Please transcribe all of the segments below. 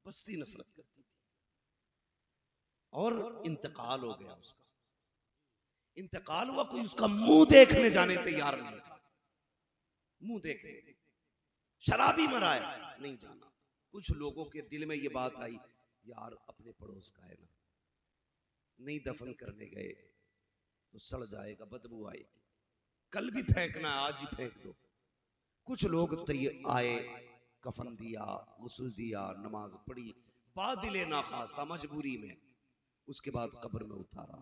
बस्ती नफरत करती थी और इंतकाल हो गया उसका। इंतकाल हुआ, कोई उसका मुंह देखने जाने तैयार नहीं था। मुंह देखने, शराबी मरा है, नहीं जाना। कुछ लोगों के दिल में ये बात आई, यार अपने पड़ोस का है ना, नहीं दफन करने गए तो सड़ जाएगा, बदबू आएगी, कल भी फेंकना है, आज ही फेंक दो। कुछ लोग आए, कफन दिया, गुस्ल दिया, नमाज पढ़ी, बादिले नाखास्ता मजबूरी में। उसके बाद कब्र में उतारा,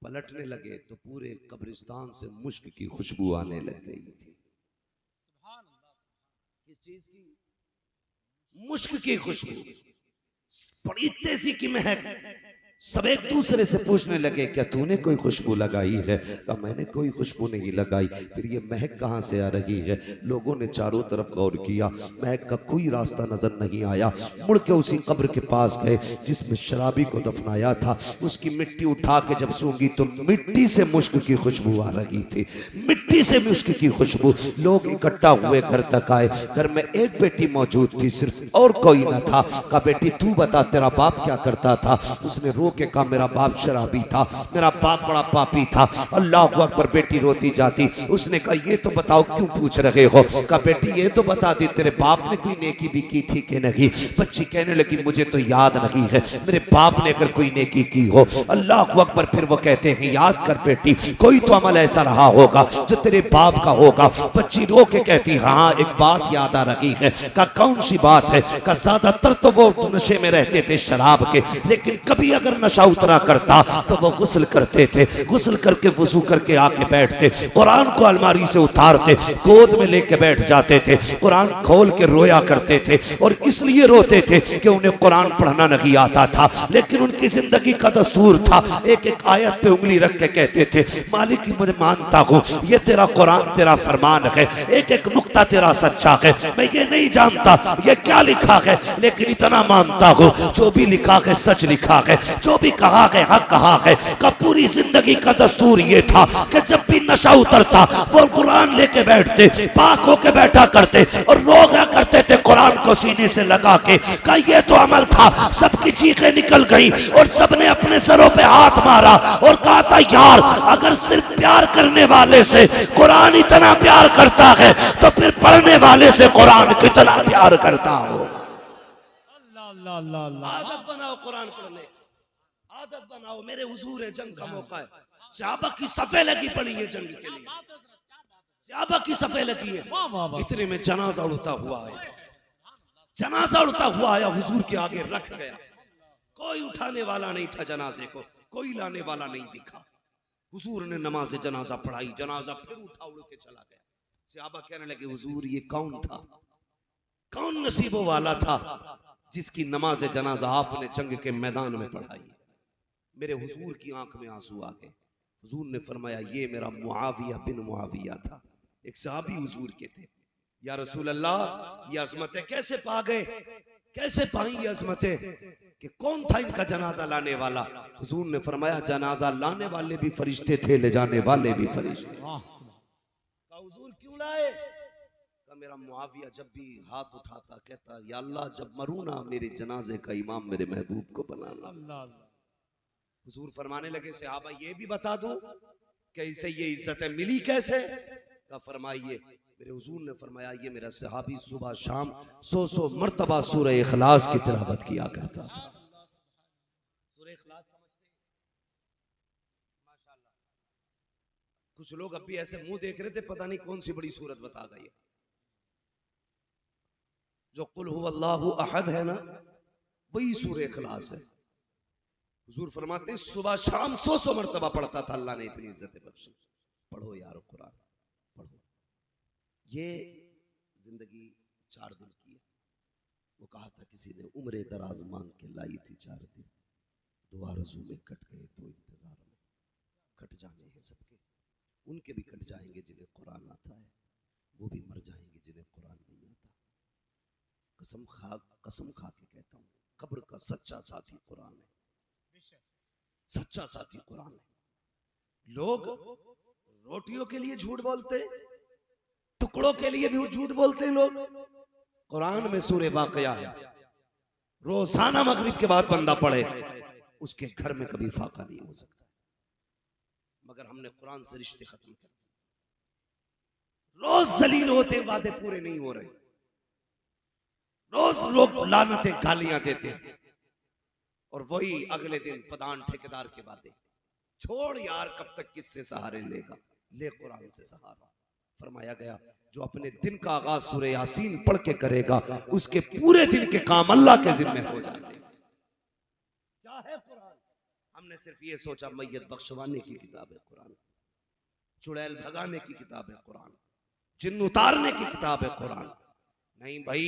पलटने लगे तो पूरे कब्रिस्तान से मुश्क की खुशबू आने लग गई थी। किस चीज की? मुश्क की खुशबू, बड़ी तेजी की महक। सब एक दूसरे से पूछने लगे, क्या तूने कोई खुशबू लगाई है? कहा मैंने कोई खुशबू नहीं लगाई। फिर ये महक कहाँ से आ रही है? लोगों ने चारों तरफ गौर किया, महक का कोई रास्ता नजर नहीं आया। मुड़ के उसी कब्र के पास गए जिसमें शराबी को दफनाया था। उसकी मिट्टी उठा के जब सूंघी तो मिट्टी से मुश्क की खुशबू आ रही थी, मिट्टी से मुश्क की खुशबू। लोग इकट्ठा हुए, घर तक आए। घर में एक बेटी मौजूद थी, सिर्फ और कोई ना था। कहा बेटी तू बता, तेरा बाप क्या करता था? उसने रो के कहा मेरा बाप शराबी था, मेरा बाप बड़ा पापी था। अल्लाह अकबर। बेटी रोती जाती। उसने कहा ये तो बताओ क्यों पूछ रहे हो? कहा बेटी ये तो बता दे, तेरे बाप ने कोई नेकी भी की थी कि नहीं? बच्ची कहने लगी मुझे तो याद नहीं है, मेरे बाप ने अगर कोई नेकी की हो। अल्लाह अकबर। फिर वो कहते हैं याद कर बेटी, कोई तो अमल ऐसा रहा होगा जो तेरे बाप का होगा। बच्ची रो के कहती हाँ एक बात याद आ रही है। कहा कौन सी बात है? कहा ज्यादातर तो वो नशे में रहते थे शराब के, लेकिन कभी अगर नशा उतरा करता तो वो गुस्ल करते थे, गुस्ल करके वुजू करके आके बैठते, कुरान को अलमारी से उतारते, गोद में लेके बैठ जाते थे, कुरान खोल के रोया करते थे। और इसलिए रोते थे कि उन्हें कुरान पढ़ना नहीं आता था, लेकिन उनकी जिंदगी का दस्तूर था, एक एक आयत पे उंगली रख के कहते थे मालिक मुझे मानता हूँ ये तेरा कुरान तेरा फरमान है, एक एक नुक्ता तेरा सच्चा है। मैं ये नहीं जानता ये क्या लिखा है, लेकिन इतना मानता हूँ जो भी लिखा है सच लिखा है, जो भी कहा है हक कहा है। का पूरी जिंदगी का दस्तूर ये था कि जब भी नशा उतरता वो कुरान लेके बैठते, पाक होके बैठा करते और रोया करते थे कुरान को सीने से लगा के। का ये तो अमल था। सबकी चीखें निकल गई और सबने अपने सरों पे हाथ मारा और कहा था यार अगर सिर्फ प्यार करने वाले से कुरान इतना प्यार करता है तो फिर पढ़ने वाले से कुरान कितना प्यार करता हो। आदत बनाओ कुरान पढ़ने, आदत बनाओ। मेरे हुजूर है, जंग का मौका है, सहाबा की सफे लगी पड़ी है जंग के लिए, सहाबा की सफे लगी है। इतने में जनाजा उड़ता हुआ है, जनाजा उड़ता हुआ आया, हुजूर के आगे रख गया। कोई उठाने वाला नहीं था जनाजे को, कोई लाने वाला नहीं दिखा। हुजूर ने नमाज जनाजा पढ़ाई, जनाजा फिर उठा उड़ के चला गया। सहाबा कहने लगे हुजूर ये कौन था, कौन नसीबों वाला था जिसकी नमाज जनाजा आपने जंग के मैदान में पढ़ाई। मेरे हुजूर की आंख में आंसू आ गए। हुजूर ने फरमाया ये मेरा मुआविया बिन मुआविया था, एक सहाबी हुजूर के थे। या रसूल अल्लाह ये अजमतें कैसे पा गए, कैसे पाई ये अजमतें, कि कौन था इनका जनाजा लाने वाला? हुजूर ने फरमाया जनाजा लाने वाले भी फरिश्ते थे, ले जाने वाले भी फरिश्ते। हुजूर क्यों लाए? मेरा मुआविया जब भी हाथ उठाता कहता या अल्लाह जब मरूं ना मेरे जनाजे का इमाम मेरे महबूब को बनाना। हुजूर फरमाने लगे सहाबा ये भी बता दूं कि इसे ये इज्जतें मिली कैसे? का फरमाइए। मेरे हुजूर ने फरमाया ये मेरा सहाबी सुबह शाम 100 मर्तबा सूरह इखलास की तिलावत किया करता था। सूरह इखलास समझते हैं? माशाअल्लाह। कुछ लोग अब भी ऐसे मुंह देख रहे थे पता नहीं कौन सी बड़ी सूरत बता गई। जो कुल हुवल्लाहु अहद है ना, वही सूरह इखलास है। हुजूर फरमाते सुबह शाम 100 मर्तबा पढ़ता था, अल्लाह ने इतनी इज्जत बख्शी। पढ़ो यार कुरान पढ़ो। ये जिंदगी 4 दिन की है। वो कहा था किसी ने उम्र दराज मांग के लाई थी 4 दिन, 2 आरज़ू में कट गए, 2 इंतजार में कट जाने हैं सबके। उनके भी कट जाएंगे जिन्हें कुरान आता है, वो भी मर जाएंगे जिन्हें कुरान नहीं आता। कसम खा के कहता हूँ कब्र का सच्चा साथी कुरान है, सच्चा साथी कुरान है। लोग रोटियों के लिए झूठ बोलते, टुकड़ों के लिए भी झूठ बोलते हैं लोग। कुरान में सूरह वाक़िया है, रोजाना मगरिब के बाद बंदा पढ़े, उसके घर में कभी फाका नहीं हो सकता। मगर हमने कुरान से रिश्ते खत्म कर दिए। रोज जलील होते, वादे पूरे नहीं हो रहे, रोज लोग लानतें गालियां देते हैं, और वही अगले दिन प्रधान ठेकेदार के वादे। छोड़ यार, कब तक किससे सहारे लेगा, ले कुरान से सहारा। फरमाया गया जो अपने दिन का आगाज सूरह यासीन पढ़ के करेगा, उसके पूरे दिन के काम अल्लाह के जिम्मे हो जाते हैं। क्या है कुरान? हमने सिर्फ ये सोचा मैयत बख्शवाने की किताब है कुरान, चुड़ैल भगाने की किताब है कुरान, जिन्न उतारने की किताब है कुरान। नहीं भाई,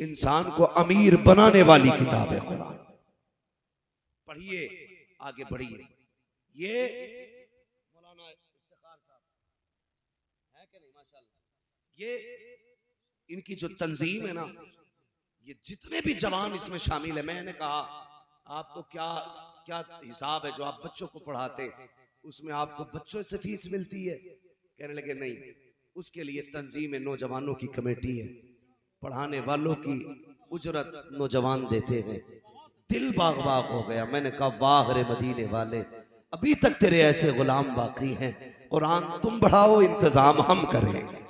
इंसान को अमीर बनाने वाली किताब है कुरान। पढ़िए, आगे बढ़िए। ये मौलाना इफ्तिखार साहब है कि नहीं, माशाल्लाह। ये इनकी जो तंजीम है ना, ये जितने भी जवान इसमें शामिल है, मैंने कहा आपको क्या क्या हिसाब है जो आप बच्चों को पढ़ाते, उसमें आपको बच्चों से फीस मिलती है? कहने लगे नहीं, उसके लिए तंजीम नौजवानों की कमेटी है, पढ़ाने वालों की उजरत नौजवान देते हैं। दिल बाग बाग हो गया। मैंने कहा वाह रे मदीने वाले, अभी तक तेरे ऐसे गुलाम बाकी हैं। कुरान तुम बढ़ाओ, इंतजाम हम करें।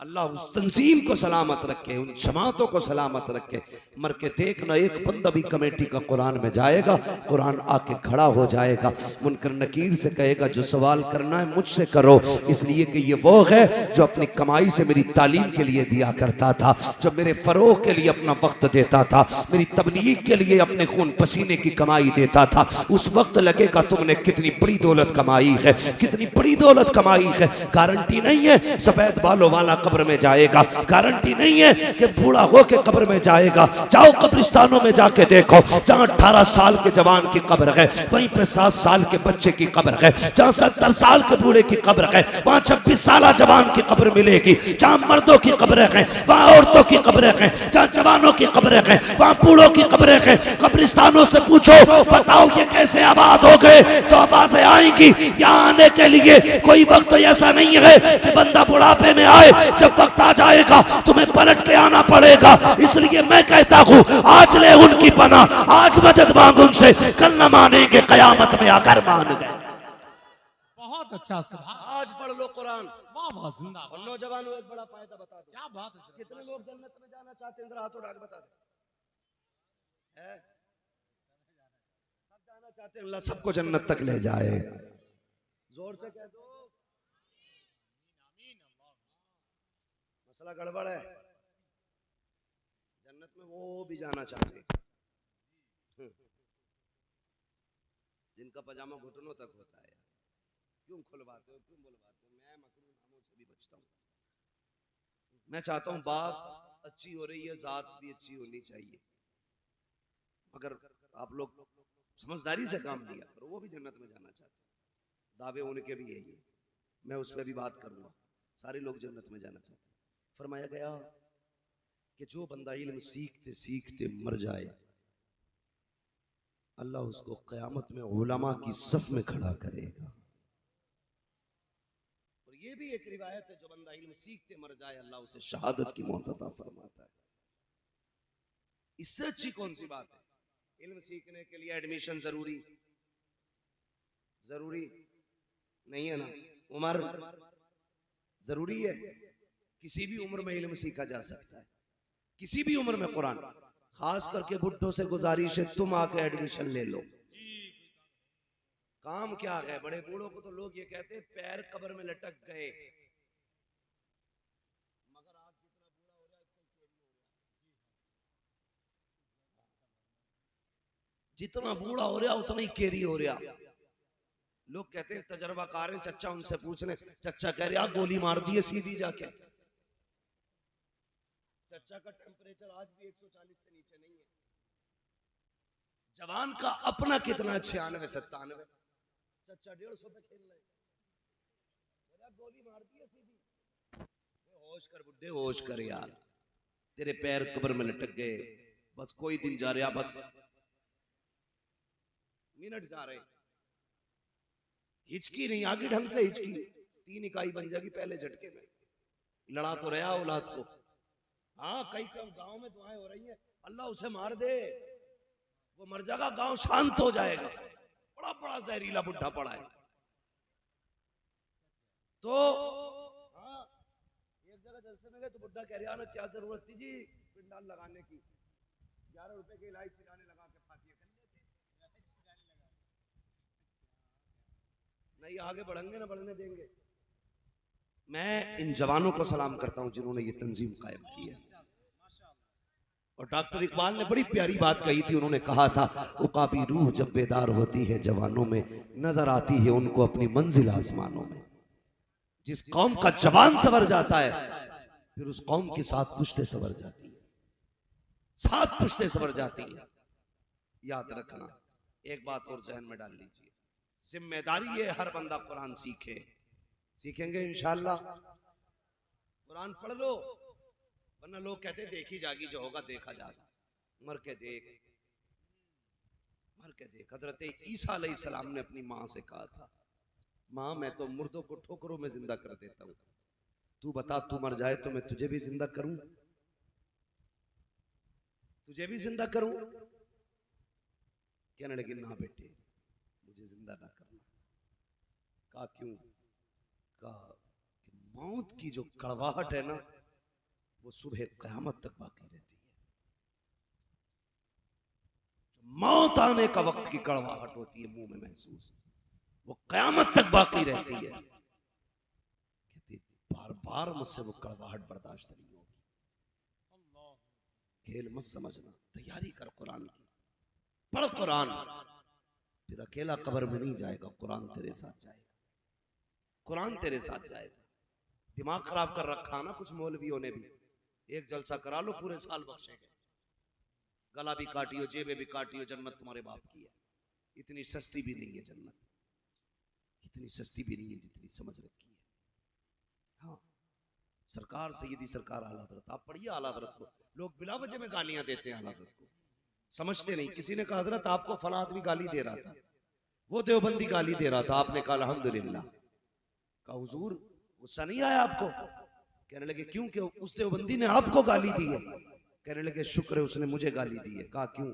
अल्लाह उस तंजीम को सलामत रखे, उन जमातों को सलामत रखे। मर के देखना, एक बंदा भी कमेटी का कुरान में जाएगा, कुरान आके खड़ा हो जाएगा, मुनकर नकीर से कहेगा जो सवाल करना है मुझसे करो, इसलिए कि ये वो है जो अपनी कमाई से मेरी तालीम के लिए दिया करता था, जो मेरे फरोग के लिए अपना वक्त देता था, मेरी तबलीग के लिए अपने खून पसीने की कमाई देता था। उस वक्त लगेगा तुमने कितनी बड़ी दौलत कमाई है, कितनी बड़ी दौलत कमाई है। गारंटी नहीं है सफेद बालों वाला कब्र में जाएगा, गारंटी नहीं है कि बूढ़ा होके कब्र में जाएगा। जाओ कब्रिस्तानों में जाके देखो, जहां 18 साल के जवान की कब्र है, वहीं पे 7 साल के बच्चे की कब्र है। जहां 70 साल के बूढ़े की कब्र है, वहां 26 साल जवान की कब्र मिलेगी। जहां मर्दों की कब्रें हैं, वहां औरतों की कब्रें हैं। जहां जवानों की कब्रें हैं, वहां बूढ़ों की कब्रें हैं। कब्रिस्तानों से पूछो, बताओ ये कैसे आबाद हो गए? तो आवाजें आएंगी, यहाँ आने के लिए कोई वक्त ऐसा नहीं है कि बंदा बुढ़ापे में आए। जब वक्त आ जाएगा तुम्हें पलट के आना पड़ेगा। इसलिए मैं कहता हूँ आज ले उनकी पनाह, आज मदद मांग उनसे, कल न मानेंगे कयामत में आकर मान गए। बहुत अच्छा सुभान, आज पढ़ लो कुरान। वाह वाह, जिंदाबाद। और नौजवानों एक बड़ा फायदा बता दो, क्या बात है, कितने लोग जन्नत में जाना चाहते हैं? जरा हाथ उठा के बता दो। सब जाना चाहते हैं, अल्लाह सबको जन्नत तक ले जाए। जोर से कह दो। मसला गड़बड़ है, जन्नत में वो भी जाना चाहते हैं जिनका पजामा घुटनों तक होता है। क्यों खुलवाते हो, क्यों बुलवाते हो? मैं मकरूह नामों से भी बचता हूँ। मैं चाहता हूँ बात अच्छी हो रही है, जात भी अच्छी होनी चाहिए, मगर आप लोग समझदारी से काम लिया करो। वो भी जन्नत में जाना चाहते हैं, दावे उनके भी यही है, मैं उस पर भी बात करूंगा। सारे लोग जन्नत में जाना चाहते हैं। फरमाया गया कि जो बंदा इल्म सीखते सीखते मर जाए, अल्लाह उसको क़यामत में उलमा की सफ में खड़ा करेगा। और ये भी एक रिवायत है, जो बंदा इल्म सीखते मर जाए, अल्लाह उसे शहादत की मौत अता फरमाता है। इससे अच्छी कौन सी बात है? इल्म सीखने के लिए एडमिशन जरूरी नहीं है ना? उम्र जरूरी है? किसी भी उम्र में इल्म सीखा जा सकता है, किसी भी उम्र में कुरान। खास करके बुढ़ों से गुजारिश है, तुम आके एडमिशन ले लो। काम क्या है? बड़े बूढ़ों को तो लोग ये कहते हैं पैर कब्र में लटक गए, मगर आज जितना बूढ़ा हो रहा उतना ही केरी हो रहा। लोग कहते हैं तजर्बाकार हैं, चच्चा उनसे पूछ ले। चच्चा कह रहे गोली मार दिए सीधी जाके। चच्चा का टेम्परेचर आज भी 140 से नीचे नहीं है। जवान का अपना कितना 96-97, चच्चा 150 पे खेल रहे, गोली मार दी सीधी। होश कर बुड्ढे, होश कर यार, तेरे पैर कब्र में लटक गए। बस कोई दिन जा रहा, बस मिनट जा रहे, हिचकी नहीं, आगे ढंग से हिचकी 3 इकाई बन जाएगी पहले झटके में। लड़ा तो रहा औलाद को, हाँ, कई गांव में दुआएं हो रही हैं, अल्लाह उसे मार दे, वो मर जाएगा, गांव शांत हो जाएगा। बड़ा बड़ा जहरीला बुढ़ा पड़ा है। तो हाँ, एक जगह जलसे में गए तो बुढ़ा कह रहा, क्या जरूरत थी जी पिंडाल लगाने की, 11 रुपए की इलायची छिड़ाने लगा के फातिया कर लेते। नहीं, आगे बढ़ेंगे ना बढ़ने देंगे। मैं इन जवानों को सलाम करता हूं जिन्होंने ये तंजीम कायम की है। और डॉक्टर इकबाल ने बड़ी प्यारी बात कही थी, उन्होंने कहा था, उकाबी रूह जब बेदार होती है जवानों में, नजर आती है उनको अपनी मंजिल आसमानों में। जिस कौम का जवान सवर जाता है, फिर उस कौम के साथ पुश्ते सवर जाती है, सात पुश्ते सवर जाती है। याद रखना, एक बात और जहन में डाल लीजिए, जिम्मेदारी है हर बंदा कुरान सीखे। सीखेंगे इंशाअल्लाह। कुरान पढ़ लो, वरना लोग कहते देखी जागी जो होगा देखा जागा। मर के देख, मर के देख। हजरत ईसा अलैहिस्सलाम ने अपनी माँ से कहा था, माँ मैं तो मुर्दों को ठोकरों में जिंदा कर देता हूं, तू बता तू मर जाए तो मैं तुझे भी जिंदा करूं, तुझे भी जिंदा करूं। कहने लगे ना बेटे, मुझे जिंदा ना करना। कहा क्यों? कहा कि मौत की जो कड़वाहट है ना, वो सुबह क़यामत तक बाकी रहती है। मौत आने का वक्त की कड़वाहट होती है मुंह में महसूस, वो क़यामत तक बाकी रहती है। कहती बार बार मुझसे वो कड़वाहट बर्दाश्त नहीं होगी। खेल मत समझना, तैयारी कर कुरान की, पढ़ कुरान, फिर अकेला कब्र में नहीं जाएगा, कुरान तेरे साथ जाएगा, कुरान तेरे साथ जाएगा। दिमाग खराब कर रखा ना कुछ मौलवियों ने भी, एक जलसा करा लो पूरे साल बख्शेंगे, गला भी काटियो, जेबें भी काटियो, जन्नत तुम्हारे बाप की है। इतनी सस्ती भी नहीं है जन्नत, इतनी सस्ती भी नहीं है जितनी समझ रखी है। हाँ, सरकार सैयदी सरकार आला हज़रत, आप पढ़िए आला हज़रत को, लोग बिला वजह में गालियां देते हैं आला हज़रत को, समझते नहीं। किसी ने कहा हज़रत आपको फला आदमी गाली दे रहा था, वो देवबंदी गाली दे रहा था, आपने कहा अल्हम्दुलिल्लाह। कहा हुजूर गुस्सा नहीं आया आपको? कहने लगे क्यों, क्यों उस देवबंदी ने आपको गाली दी है? कहने लगे शुक्र है उसने मुझे गाली दी है। कहा क्यों?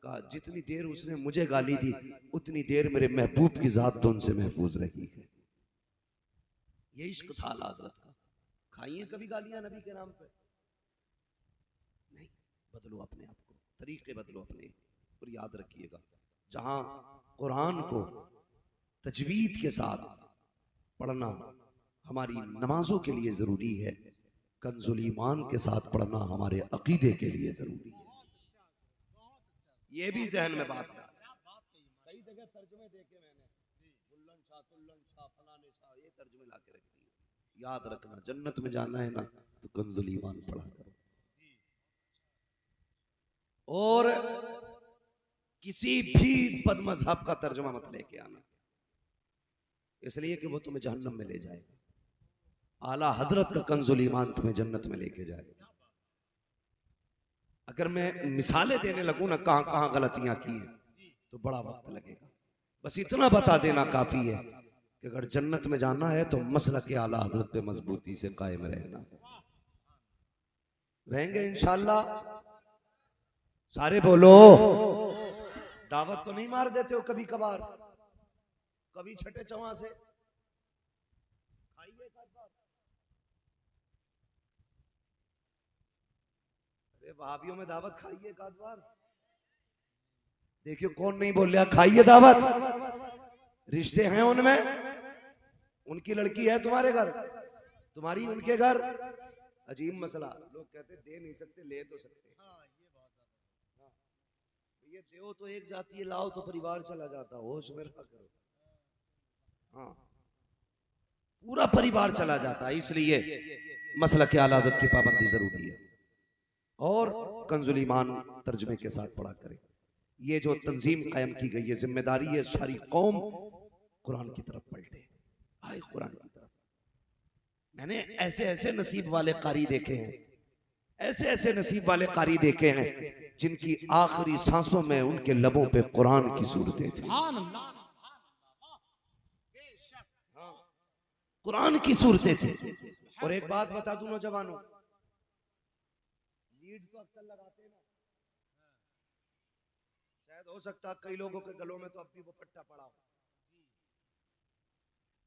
कहा जितनी देर उसने मुझे गाली दी उतनी देर मेरे महबूब की जात तो उनसे महफूज रही है। ये इश्क था आला हज़रत का। खाइए कभी गालियां नबी के नाम पे? नहीं, बदलो अपने आप को, तरीके बदलो अपने। और याद रखिएगा, जहां कुरान को तजवीद के साथ पढ़ना हमारी नमाजों के लिए जरूरी है, कंजुल ईमान के साथ पढ़ना हमारे अकीदे के लिए जरूरी है। ये भी जहन में बात है। कई जगह तर्जुमे देखे मैंने, बुल्लन शाह, तुल्लन शाह, फलाने शाह, ये तर्जुमे ला के रख दिए। याद रखना, जन्नत में जाना है ना तो कंजुल ईमान पढ़ा करो। और किसी भी बदमज़हब का तर्जुमा मत लेके आना, इसलिए कि वो तुम्हें जहन्नम में ले जाएगा। आला हजरत का कंजुल ईमान तुम्हें जन्नत में लेके जाएगा। अगर मैं मिसालें देने लगूं ना कहां कहां गलतियां की हैं तो बड़ा वक्त लगेगा। बस इतना बता देना काफी है कि अगर जन्नत में जाना है तो मसलक के आला हजरत पे मजबूती से कायम रहना है। रहेंगे इंशाअल्लाह। सारे बोलो। दावत तो नहीं मार देते हो कभी कभार, कभी छठे चौवा से खाइए। अरे भाभीियों में दावत खाइए एक आध बार। देखियो कौन नहीं बोल रहा, खाइए दावत। रिश्ते हैं उनमें, उनकी लड़की है तुम्हारे घर, तुम्हारी उनके घर। अजीब मसला, लोग कहते दे नहीं सकते, ले तो सकते। ये दो तो एक जाती है, लाओ तो परिवार चला जाता। होश में रखा करो। हाँ, पूरा परिवार चला जाता है। इसलिए मसला के आला हज़रत की पाबंदी जरूरी है। और कंजुल ईमान तर्जमे के साथ पढ़ा करें। ये जो तंजीम कायम की गई है, जिम्मेदारी है सारी कौम कुरान की तरफ पलटे, आए कुरान की तरफ। मैंने ऐसे ऐसे नसीब वाले कारी देखे हैं, ऐसे ऐसे नसीब वाले कारी देखे हैं जिनकी आखिरी सांसों में उनके लबों पे कुरान की सूरतें थी। कुरान की सूरतें थी। और एक बात बता दूं नौजवानों, बीड तो अक्सर लगाते हैं ना, शायद हो सकता कई लोगों के गलों में तो अब भी वो पट्टा पड़ा हो।